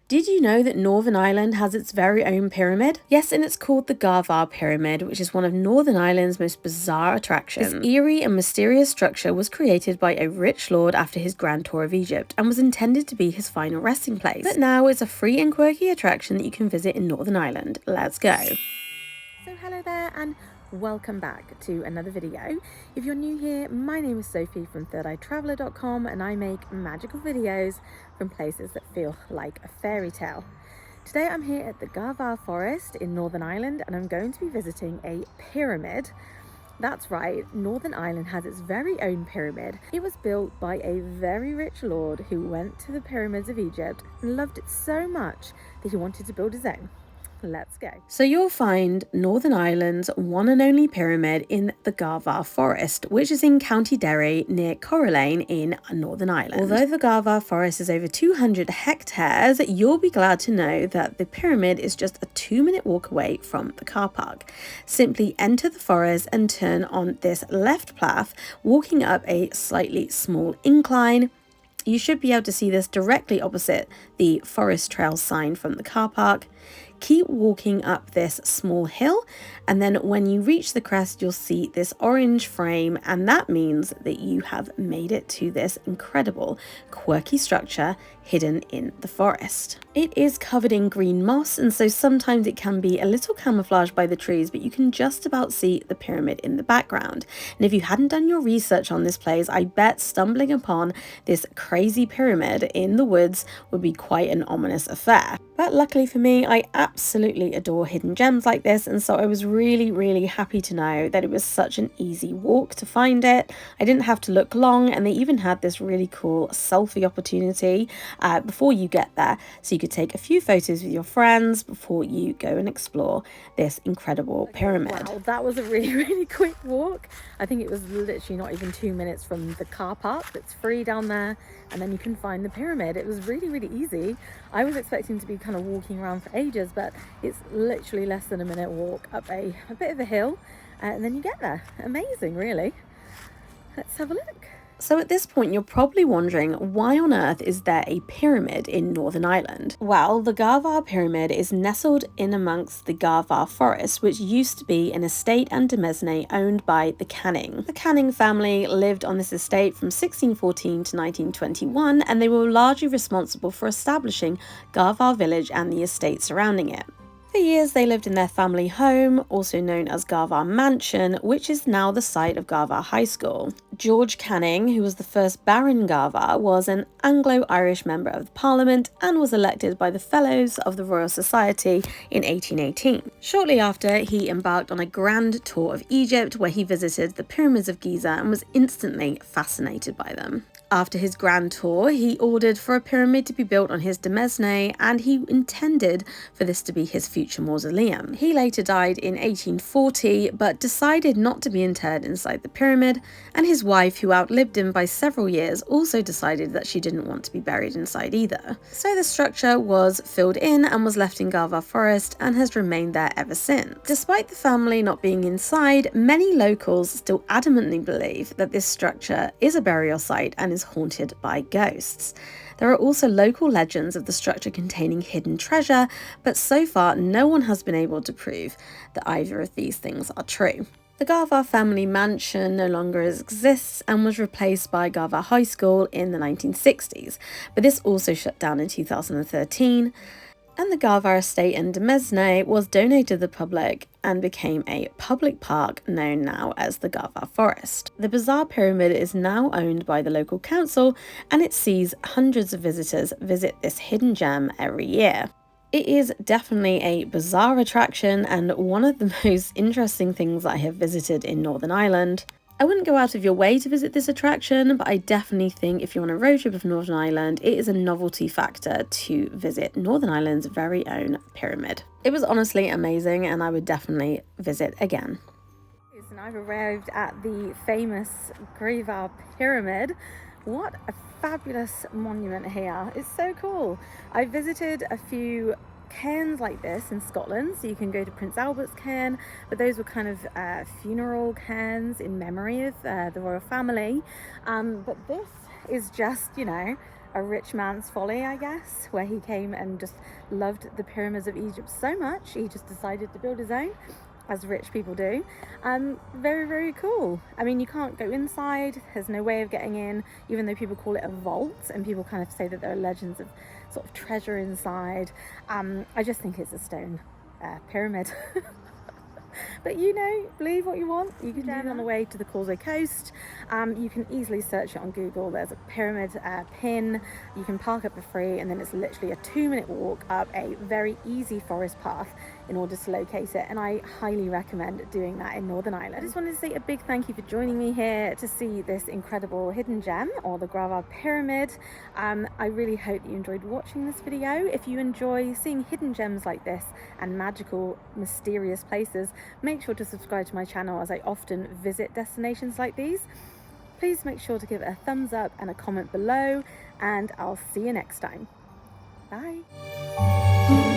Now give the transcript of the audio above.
Did you know that Northern Ireland has its very own pyramid? Yes, and it's called the Garvagh Pyramid, which is one of Northern Ireland's most bizarre attractions. This eerie and mysterious structure was created by a rich lord after his grand tour of Egypt and was intended to be his final resting place. But now it's a free and quirky attraction that you can visit in Northern Ireland. Let's go. So hello there and welcome back to another video. If you're new here, my name is Sophie from thirdeyetraveller.com and I make magical videos from places that feel like a fairy tale. Today I'm here at the Garvagh Forest in Northern Ireland and I'm going to be visiting a pyramid. That's right, Northern Ireland has its very own pyramid. It was built by a very rich lord who went to the pyramids of Egypt and loved it so much that he wanted to build his own. Let's go. So you'll find Northern Ireland's one and only pyramid in the Garvagh Forest, which is in County Derry near Corelaine in Northern Ireland. Although the Garvagh Forest is over 200 hectares, you'll be glad to know that the pyramid is just a 2-minute walk away from the car park. Simply enter the forest and turn on this left path, walking up a slightly small incline. You should be able to see this directly opposite the Forest Trail sign from the car park. Keep walking up this small hill, and then when you reach the crest you'll see this orange frame, and that means that you have made it to this incredible quirky structure hidden in the forest. It is covered in green moss, and so sometimes it can be a little camouflaged by the trees, but you can just about see the pyramid in the background. And if you hadn't done your research on this place, I bet stumbling upon this crazy pyramid in the woods would be quite an ominous affair. But luckily for me, I absolutely adore hidden gems like this, and so I was really happy to know that it was such an easy walk to find it. I didn't have to look long, and they even had this really cool selfie opportunity before you get there, so you could take a few photos with your friends before you go and explore this incredible pyramid. Wow, that was a really quick walk. I think it was literally not even 2 minutes from the car park that's free down there, and then you can find the pyramid. It was really easy. I was expecting to be kind of walking around for ages, but it's literally less than a minute walk up a bit of a hill, and then you get there. Amazing, really. Let's have a look. So at this point you're probably wondering, why on earth is there a pyramid in Northern Ireland? Well, the Garvagh Pyramid is nestled in amongst the Garvagh Forest, which used to be an estate and demesne owned by the Canning. The Canning family lived on this estate from 1614 to 1921, and they were largely responsible for establishing Garvagh Village and the estate surrounding it. For years they lived in their family home, also known as Garvagh Mansion, which is now the site of Garvagh High School. George Canning, who was the first Baron Garvagh, was an Anglo-Irish member of the Parliament and was elected by the Fellows of the Royal Society in 1818. Shortly after, he embarked on a grand tour of Egypt where he visited the pyramids of Giza and was instantly fascinated by them. After his grand tour, he ordered for a pyramid to be built on his demesne, and he intended for this to be his future mausoleum. He later died in 1840, but decided not to be interred inside the pyramid, and his wife, who outlived him by several years, also decided that she didn't want to be buried inside either. So the structure was filled in and was left in Garvagh Forest and has remained there ever since. Despite the family not being inside, many locals still adamantly believe that this structure is a burial site and is haunted by ghosts. There are also local legends of the structure containing hidden treasure, but so far no one has been able to prove that either of these things are true. The Garvagh family mansion no longer exists and was replaced by Garvagh High School in the 1960s, but this also shut down in 2013. And the Garvagh estate and demesne was donated to the public and became a public park known now as the Garvagh Forest. The bizarre pyramid is now owned by the local council, and it sees hundreds of visitors visit this hidden gem every year. It is definitely a bizarre attraction and one of the most interesting things that I have visited in Northern Ireland. I wouldn't go out of your way to visit this attraction, but I definitely think if you're on a road trip of Northern Ireland, it is a novelty factor to visit Northern Ireland's very own pyramid. It was honestly amazing and I would definitely visit again. And I've arrived at the famous Garvagh Pyramid. What a fabulous monument here. It's so cool. I visited a few cairns like this in Scotland, so you can go to Prince Albert's cairn, but those were kind of funeral cairns in memory of the royal family, but this is just, you know, a rich man's folly, I guess, where he came and just loved the pyramids of Egypt so much he just decided to build his own, as rich people do. Very, very cool. I mean, you can't go inside, there's no way of getting in, even though people call it a vault and people kind of say that there are legends of sort of treasure inside. I just think it's a stone pyramid. But you know, believe what you want. You can do it on the way to the Causeway Coast. You can easily search it on Google. There's a pyramid pin. You can park up for free, and then it's literally a 2-minute walk up a very easy forest path in order to locate it, and I highly recommend doing that in Northern Ireland. I just wanted to say a big thank you for joining me here to see this incredible hidden gem, or the Garvagh Pyramid. I really hope that you enjoyed watching this video. If you enjoy seeing hidden gems like this and magical, mysterious places, make sure to subscribe to my channel, as I often visit destinations like these. Please make sure to give it a thumbs up and a comment below, and I'll see you next time. Bye.